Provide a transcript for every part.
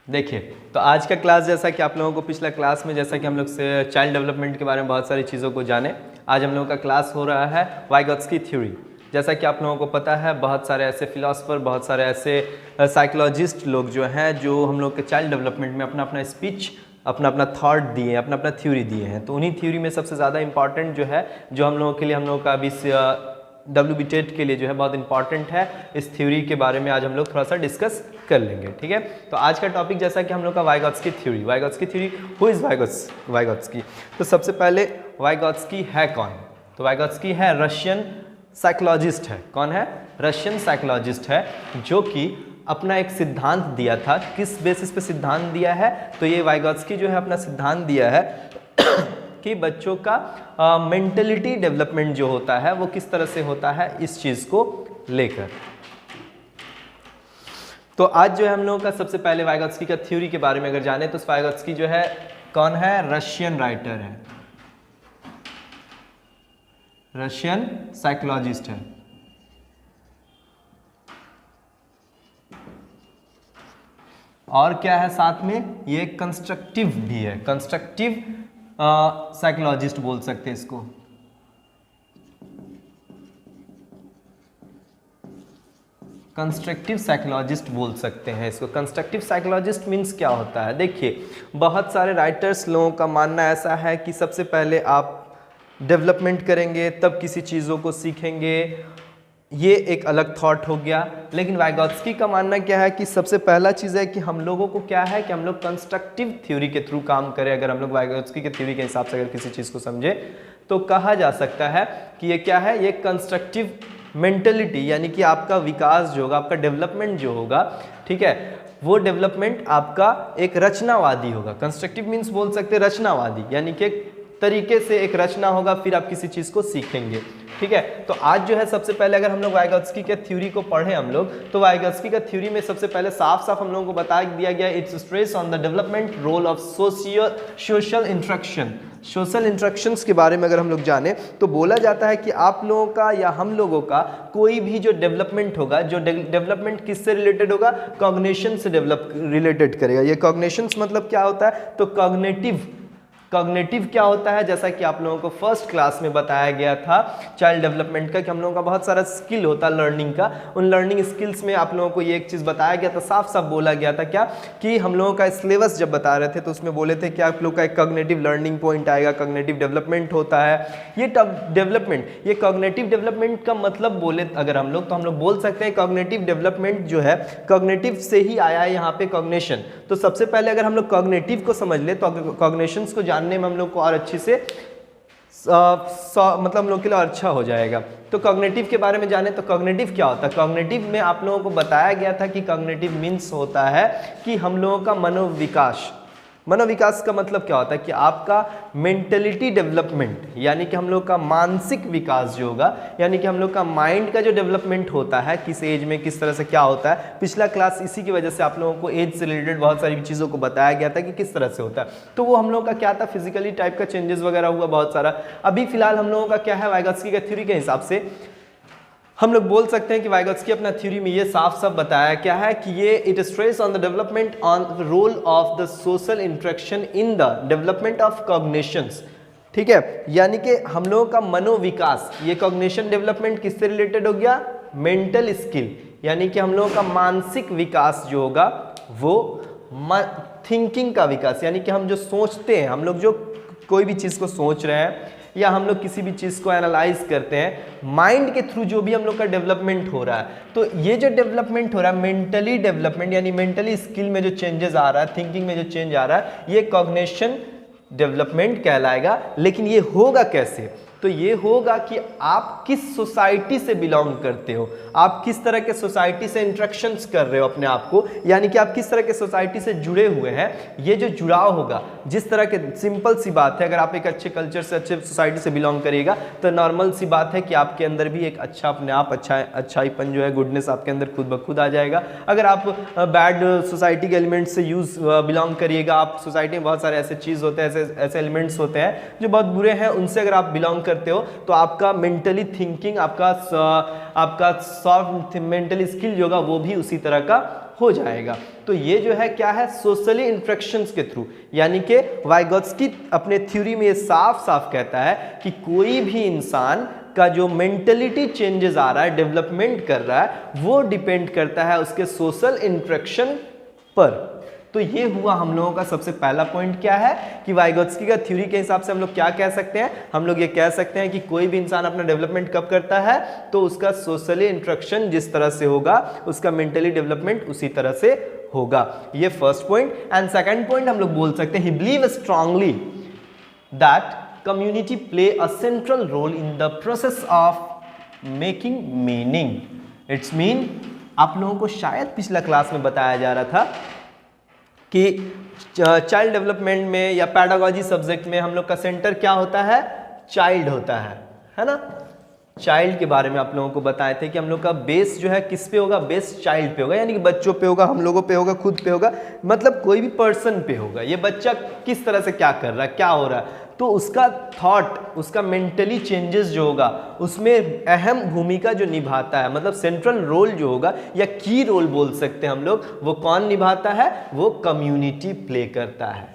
देखिए, तो आज का क्लास जैसा कि आप लोगों को पिछला क्लास में जैसा कि हम लोग से चाइल्ड डेवलपमेंट के बारे में बहुत सारी चीज़ों को जाने, आज हम लोगों का क्लास हो रहा है वाइगॉत्स्की थ्योरी। जैसा कि आप लोगों को पता है, बहुत सारे ऐसे फिलोसफर, बहुत सारे ऐसे साइकोलॉजिस्ट लोग जो हैं जो हम लोग के चाइल्ड डेवलपमेंट में अपना अपना स्पीच, अपना अपना थॉट दिए, अपना अपना थ्योरी दिए हैं। तो उन्हीं थ्योरी में सबसे ज़्यादा इंपॉर्टेंट जो है, जो हम लोगों के लिए, हम लोगों का अभी WB टेट के लिए जो है बहुत इंपॉर्टेंट है, इस थ्योरी के बारे में आज हम लोग थोड़ा सा डिस्कस कर लेंगे। ठीक है, तो आज का टॉपिक जैसा कि हम लोग का Vygotsky theory. Vygotsky theory, who is Vygotsky? तो सबसे पहले वाइगॉत्स्की है कौन? तो वाइगॉत्स्की है रशियन साइकोलॉजिस्ट है। कौन है? रशियन साइकोलॉजिस्ट है, जो कि अपना एक सिद्धांत दिया था। किस बेसिस पे सिद्धांत दिया है? तो ये वाइगॉत्स्की जो है अपना सिद्धांत दिया है कि बच्चों का मेंटलिटी डेवलपमेंट जो होता है वो किस तरह से होता है, इस चीज़ को लेकर। तो आज जो है हम लोगों का सबसे पहले वाइगॉत्स्की का थ्योरी के बारे में अगर जाने तो वाइगॉत्स्की जो है कौन है? रशियन राइटर है, रशियन साइकोलॉजिस्ट है। और क्या है साथ में? ये कंस्ट्रक्टिव भी है, कंस्ट्रक्टिव साइकोलॉजिस्ट बोल सकते हैं इसको। कंस्ट्रक्टिव साइकोलॉजिस्ट बोल सकते हैं इसको। कंस्ट्रक्टिव साइकोलॉजिस्ट मीन्स क्या होता है? देखिए, बहुत सारे राइटर्स लोगों का मानना ऐसा है कि सबसे पहले आप डेवलपमेंट करेंगे तब किसी चीज़ों को सीखेंगे, ये एक अलग थॉट हो गया। लेकिन वाइगॉत्स्की का मानना क्या है कि सबसे पहला चीज़ है कि हम लोगों को क्या है कि हम लोग कंस्ट्रक्टिव थ्योरी के थ्रू काम करें। अगर हम लोग वाइगॉत्स्की के थ्योरी के हिसाब से अगर किसी चीज़ को समझे तो कहा जा सकता है कि ये क्या है? ये कंस्ट्रक्टिव मेंटलिटी, यानी कि आपका विकास जो होगा, आपका डेवलपमेंट जो होगा, ठीक है, वो डेवलपमेंट आपका एक रचनावादी होगा। कंस्ट्रक्टिव मीन्स बोल सकते हैं रचनावादी, यानी कि एक तरीके से एक रचना होगा, फिर आप किसी चीज़ को सीखेंगे। ठीक है, तो आज जो है सबसे पहले अगर हम लोग वाइगॉत्स्की के थ्योरी को पढ़े हम लोग, तो वाइगॉत्स्की का थ्योरी में सबसे पहले साफ साफ हम लोगों को बता दिया गया, it's stress on the development role of social interaction. Social interactions के बारे में अगर हम लोग जाने तो बोला जाता है कि आप लोगों का या हम लोगों का कोई भी जो डेवलपमेंट होगा, जो डेवलपमेंट किससे रिलेटेड होगा? कॉग्निशन से रिलेटेड करेगा। ये कॉग्निशंस मतलब क्या होता है? तो कॉग्निटिव क्या होता है? जैसा कि आप लोगों को फर्स्ट क्लास में बताया गया था चाइल्ड डेवलपमेंट का, कि हम लोगों का बहुत सारा स्किल होता है लर्निंग का। उन लर्निंग स्किल्स में आप लोगों को ये एक चीज़ बताया गया था, साफ साफ बोला गया था क्या, कि हम लोगों का सिलेबस जब बता रहे थे तो उसमें बोले थे कि आप लोग का एक कॉग्निटिव लर्निंग पॉइंट आएगा, कॉग्निटिव डेवलपमेंट होता है। ये डेवलपमेंट, ये कॉग्निटिव डेवलपमेंट का मतलब बोले अगर हम लोग, तो हम लोग बोल सकते हैं कॉग्निटिव डेवलपमेंट जो है कॉग्निटिव से ही आया है यहाँ पे कॉग्निशन। तो सबसे पहले अगर हम लोग कॉग्निटिव को समझ ले तो कॉग्निशंस को जानने में हम लोग को और अच्छी से मतलब हम लोग के लिए अच्छा हो जाएगा। तो कॉग्निटिव के बारे में जाने तो कॉग्निटिव क्या होता है? कॉग्निटिव में आप लोगों को बताया गया था कि कॉग्निटिव मीन्स होता है कि हम लोगों का मनोविकास। मनोविकास का मतलब क्या होता है? कि आपका मेंटलिटी डेवलपमेंट, यानी कि हम लोग का मानसिक विकास जो होगा, यानी कि हम लोग का माइंड का जो डेवलपमेंट होता है, किस एज में किस तरह से क्या होता है। पिछला क्लास इसी की वजह से आप लोगों को एज से रिलेटेड बहुत सारी चीज़ों को बताया गया था कि किस तरह से होता है। तो वो हम लोग का क्या था? फिजिकली टाइप का चेंजेस वगैरह हुआ बहुत सारा। अभी फिलहाल हम लोगों का क्या है? वाइगॉत्स्की का थ्योरी के हिसाब से हम लोग बोल सकते हैं कि वाइगॉत्स्की अपना थ्योरी में ये साफ साफ बताया क्या है कि ये it stress on the development on roll of the social interaction in the development of cognitions. ठीक है, यानी कि हम लोगों का मनोविकास, ये कॉग्निशन डेवलपमेंट किससे रिलेटेड हो गया? मेंटल स्किल, यानी कि हम लोगों का मानसिक विकास जो होगा वो थिंकिंग का विकास, यानी कि हम जो सोचते हैं, हम लोग जो कोई भी चीज़ को सोच रहे हैं या हम लोग किसी भी चीज़ को एनालाइज करते हैं, माइंड के थ्रू जो भी हम लोग का डेवलपमेंट हो रहा है, तो ये जो डेवलपमेंट हो रहा है मेंटली डेवलपमेंट, यानी मेंटली स्किल में जो चेंजेस आ रहा है, थिंकिंग में जो चेंज आ रहा है, ये कॉग्निशन डेवलपमेंट कहलाएगा। लेकिन ये होगा कैसे? तो ये होगा कि आप किस सोसाइटी से बिलोंग करते हो, आप किस तरह के सोसाइटी से इंटरेक्शंस कर रहे हो अपने आप को, यानी कि आप किस तरह के सोसाइटी से जुड़े हुए हैं। ये जो जुड़ाव होगा, जिस तरह के, सिंपल सी बात है, अगर आप एक अच्छे कल्चर से, अच्छे सोसाइटी से बिलोंग करिएगा तो नॉर्मल सी बात है कि आपके अंदर भी एक अच्छा, अपने आप अच्छाईपन जो है, गुडनेस आपके अंदर खुद ब खुद आ जाएगा। अगर आप बैड सोसाइटी के एलिमेंट्स से बिलोंग करिएगा, आप सोसाइटी में बहुत सारे ऐसे चीज़ होते हैं, ऐसे एलिमेंट्स होते हैं जो बहुत बुरे हैं, उनसे अगर आप बिलोंग करते हो तो आपका मेंटली थिंकिंग, आपका सॉफ्ट मेंटल स्किल जो होगा वो भी उसी तरह का हो जाएगा। तो ये जो है क्या है, सोशली इंटरेक्शंस के थ्रू, यानी कि वाइगोत्स्की अपने थ्योरी में ये साफ साफ कहता है कि कोई भी इंसान का जो मेंटलिटी चेंजेस आ रहा है, डेवलपमेंट कर रहा है, वो डिपेंड करता है उसके सोशल इंटरेक्शन पर। तो ये हुआ हम लोगों का सबसे पहला पॉइंट क्या है कि वाइगोत्स्की का थ्योरी के हिसाब से हम लोग क्या कह सकते हैं, हम लोग ये कह सकते हैं कि कोई भी इंसान अपना डेवलपमेंट कब करता है, तो उसका सोशली इंटरेक्शन जिस तरह से होगा उसका मेंटली डेवलपमेंट उसी तरह से होगा। ये first point. And second point हम लोग बोल सकते हैं, ही believe strongly that community play a central role in the process of making meaning. It's mean आप लोगों को शायद पिछला क्लास में बताया जा रहा था कि चाइल्ड डेवलपमेंट में या पैडागोजी सब्जेक्ट में हम लोग का सेंटर क्या होता है, चाइल्ड होता है ना। चाइल्ड के बारे में आप लोगों को बताए थे कि हम लोग का बेस जो है किस पे होगा, बेस चाइल्ड पे होगा, यानी कि बच्चों पे होगा, हम लोगों पे होगा, खुद पे होगा, मतलब कोई भी पर्सन पे होगा। ये बच्चा किस तरह से क्या कर रहा है, क्या हो रहा है, तो उसका थॉट, उसका मेंटली चेंजेस जो होगा उसमें अहम भूमिका जो निभाता है, मतलब सेंट्रल रोल जो होगा या की रोल बोल सकते हैं हम लोग, वो कौन निभाता है, वो कम्युनिटी प्ले करता है।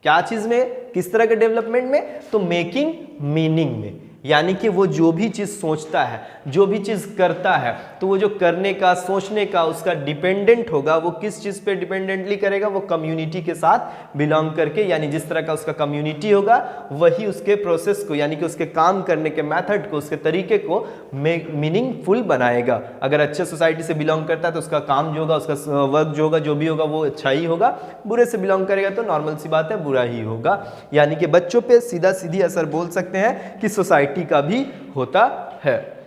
क्या चीज़ में, किस तरह के डेवलपमेंट में, तो मेकिंग मीनिंग में, यानी कि वो जो भी चीज़ सोचता है, जो भी चीज़ करता है, तो वो जो करने का, सोचने का उसका डिपेंडेंट होगा, वो किस चीज़ पे डिपेंडेंटली करेगा, वो कम्युनिटी के साथ बिलोंग करके, यानी जिस तरह का उसका कम्युनिटी होगा वही उसके प्रोसेस को, यानी कि उसके काम करने के मेथड को, उसके तरीके को मीनिंगफुल बनाएगा। अगर अच्छे सोसाइटी से बिलोंग करता है तो उसका काम जो होगा, उसका वर्क जो होगा, जो भी होगा वो अच्छा ही होगा। बुरे से बिलोंग करेगा तो नॉर्मल सी बात है, बुरा ही होगा। यानी कि बच्चों पे सीधा सीधी असर बोल सकते हैं कि सोसाइटी का भी होता है।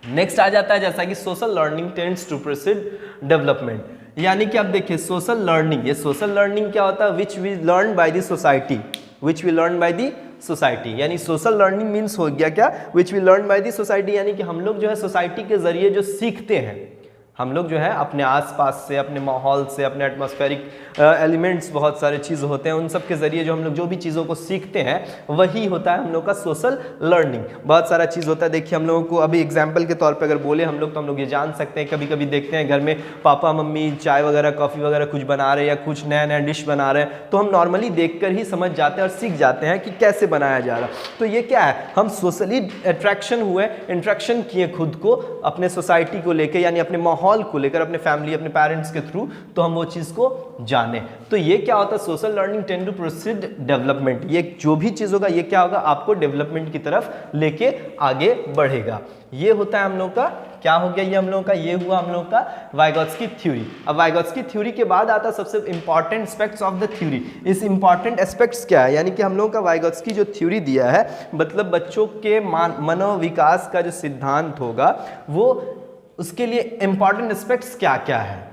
नेक्स्ट आ जाता है जैसा कि social learning tends to proceed development, यानी कि आप देखिए सोशल लर्निंग, ये सोशल लर्निंग क्या होता है, which we learn by the society, which we learn by the society, यानी सोशल लर्निंग मीन्स हो गया क्या, which we learn by the society, यानी कि हम लोग जो है सोसाइटी के जरिए जो सीखते हैं, हम लोग जो है अपने आसपास से, अपने माहौल से, अपने एटमॉस्फेरिक एलिमेंट्स बहुत सारे चीज़ होते हैं, उन सब के ज़रिए जो हम लोग जो भी चीज़ों को सीखते हैं वही होता है हम लोग का सोशल लर्निंग। बहुत सारा चीज़ होता है, देखिए हम लोगों को अभी एग्जांपल के तौर पे अगर बोले हम लोग, तो हम लोग ये जान सकते हैं, कभी कभी देखते हैं घर में पापा मम्मी चाय वगैरह, कॉफ़ी वगैरह कुछ बना रहे हैं या कुछ नया नया डिश बना रहे हैं, तो हम नॉर्मली देख कर ही समझ जाते हैं और सीख जाते हैं कि कैसे बनाया जा रहा है। तो ये क्या है, हम सोशली अट्रैक्शन हुए, इंट्रैक्शन किए खुद को अपने सोसाइटी को लेकर, यानी अपने माहौल को लेकर, अपने फैमिली, अपने पेरेंट्स के थ्रू, तो हम वो चीज़ को जाने। तो ये क्या होता है, social learning tend to proceed development, ये जो भी चीज़ होगा ये क्या होगा, आपको डेवलपमेंट की तरफ लेके आगे बढ़ेगा। ये होता है हम लोग का, क्या हो गया ये हम लोग का, ये हुआ हम लोग का वाइगोत्स्की थ्योरी। अब वाइगोत्स्की थ्योरी के बाद आता है सबसे important aspects of the theory. इस इंपॉर्टेंट एस्पेक्ट्स क्या है, यानी कि हम लोग का वाइगोत्स्की जो थ्योरी दिया है, मतलब बच्चों के मनोविकास का जो सिद्धांत होगा, वो उसके लिए इंपॉर्टेंट एस्पेक्ट्स क्या क्या है।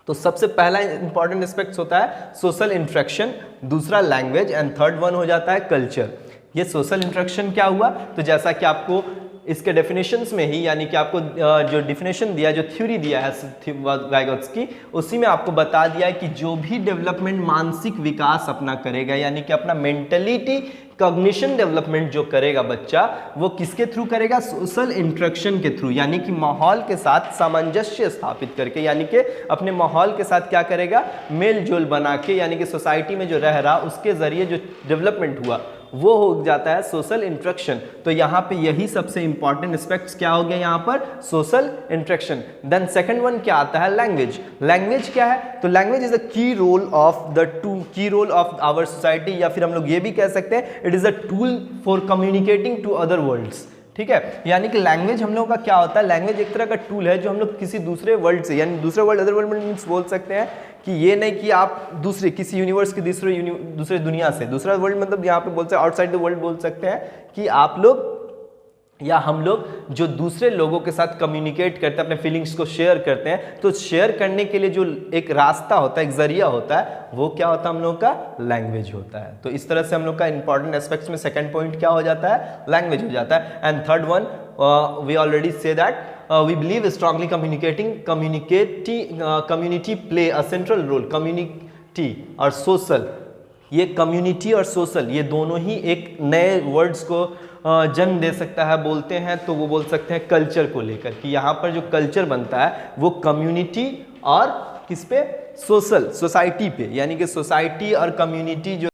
तो सबसे पहला इंपॉर्टेंट एस्पेक्ट्स होता है सोशल इंटरेक्शन, दूसरा लैंग्वेज, एंड थर्ड वन हो जाता है कल्चर। ये सोशल इंटरेक्शन क्या हुआ, तो जैसा कि आपको इसके डेफिनेशंस में ही, यानी कि आपको जो डेफिनेशन दिया, जो थ्योरी दिया है वाइगोत्स्की, उसी में आपको बता दिया है कि जो भी डेवलपमेंट मानसिक विकास अपना करेगा, यानी कि अपना मेंटलिटी कॉग्निशन डेवलपमेंट जो करेगा बच्चा, वो किसके थ्रू करेगा, सोशल इंटरेक्शन के थ्रू, यानी कि माहौल के साथ सामंजस्य स्थापित करके, यानी कि अपने माहौल के साथ क्या करेगा, मेल जोल बना के, यानी कि सोसाइटी में जो रह रहा उसके जरिए जो डेवलपमेंट हुआ वो हो जाता है सोशल इंटरेक्शन। तो यहाँ पे यही सबसे इंपॉर्टेंट एस्पेक्ट्स क्या हो गया यहाँ पर, social interaction. Then second one क्या आता है, लैंग्वेज। लैंग्वेज क्या है, तो लैंग्वेज इज अ की रोल ऑफ आवर सोसाइटी, या फिर हम लोग ये भी कह सकते हैं it is a tool for communicating to other worlds. ठीक है, यानी कि लैंग्वेज हम लोगों का क्या होता है, लैंग्वेज एक तरह का टूल है जो हम लोग किसी दूसरे वर्ल्ड से, यानी दूसरे वर्ल्ड, अदर वर्ल्ड में बोल सकते हैं कि ये नहीं कि आप दूसरे किसी यूनिवर्स की दूसरे दुनिया से, दूसरा वर्ल्ड मतलब यहाँ पे बोलते हैं आउटसाइड द वर्ल्ड बोल सकते हैं, कि आप लोग या हम लोग जो दूसरे लोगों के साथ कम्युनिकेट करते हैं, अपने फीलिंग्स को शेयर करते हैं, तो शेयर करने के लिए जो एक रास्ता होता है, एक जरिया होता है, वो क्या होता है, हम लोग का लैंग्वेज होता है। तो इस तरह से हम लोग का इंपॉर्टेंट एस्पेक्ट्स में सेकंड पॉइंट क्या हो जाता है, लैंग्वेज हो जाता है। And third one, we already से that we believe strongly community play a central role। community और social, ये कम्युनिटी और सोशल ये दोनों ही एक नए वर्ड्स को जन्म दे सकता है बोलते हैं, तो वो बोल सकते हैं कल्चर को लेकर, कि यहाँ पर जो कल्चर बनता है वो कम्युनिटी और किस पे, सोसाइटी पे, यानी कि सोसाइटी और कम्युनिटी जो